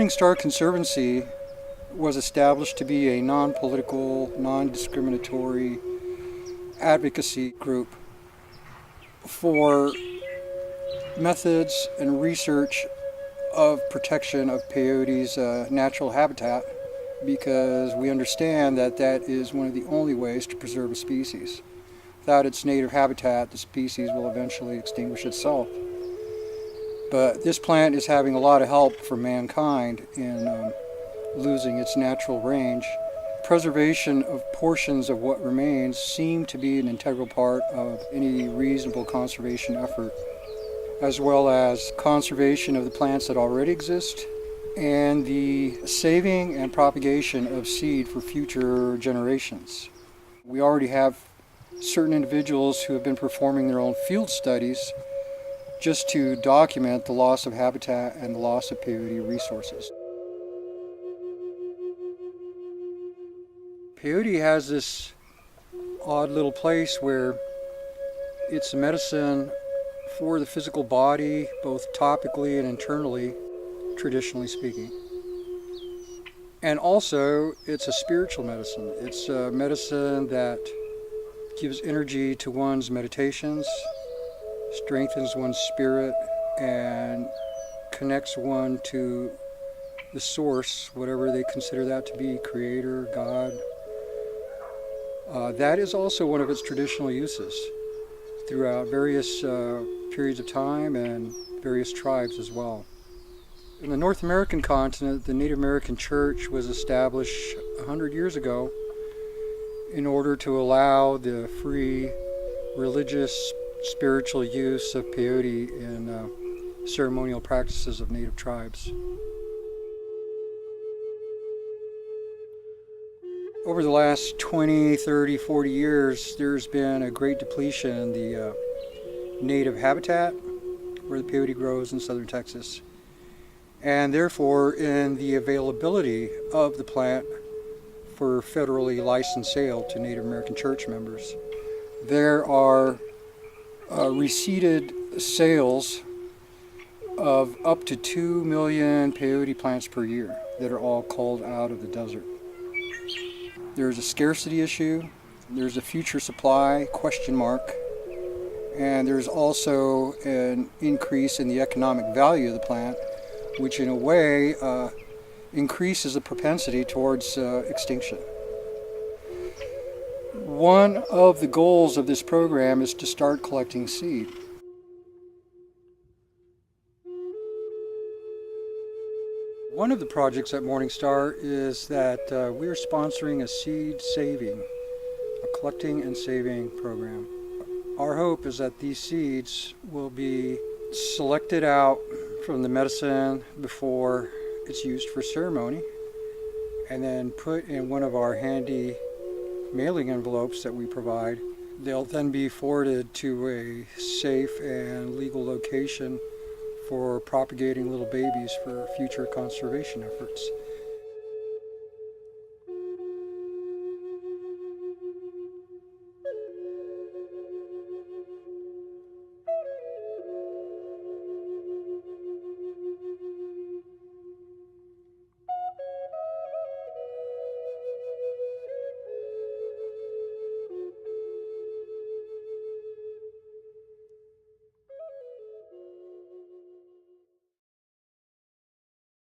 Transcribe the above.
Star Conservancy was established to be a non-political, non-discriminatory advocacy group for methods and research of protection of peyote's natural habitat, because we understand that that is one of the only ways to preserve a species. Without its native habitat, the species will eventually extinguish itself. But this plant is having a lot of help for mankind in losing its natural range. Preservation of portions of what remains seem to be an integral part of any reasonable conservation effort, as well as conservation of the plants that already exist and the saving and propagation of seed for future generations. We already have certain individuals who have been performing their own field studies just to document the loss of habitat and the loss of peyote resources. Peyote has this odd little place where it's a medicine for the physical body, both topically and internally, traditionally speaking. And also, it's a spiritual medicine. It's a medicine that gives energy to one's meditations, strengthens one's spirit, and connects one to the source, whatever they consider that to be, creator, God. That is also one of its traditional uses throughout various periods of time and various tribes as well. In the North American continent, the Native American Church was established 100 years ago in order to allow the free religious, spiritual use of peyote in ceremonial practices of Native tribes. Over the last 20, 30, 40 years, there's been a great depletion in the native habitat where the peyote grows in southern Texas, and therefore in the availability of the plant for federally licensed sale to Native American church members. There are receded sales of up to 2 million peyote plants per year that are all culled out of the desert. There's a scarcity issue, there's a future supply question mark, and there's also an increase in the economic value of the plant, which in a way increases the propensity towards extinction. One of the goals of this program is to start collecting seed. One of the projects at Morningstar is that we are sponsoring a seed saving, a collecting and saving program. Our hope is that these seeds will be selected out from the medicine before it's used for ceremony, and then put in one of our handy mailing envelopes that we provide. They'll then be forwarded to a safe and legal location for propagating little babies for future conservation efforts.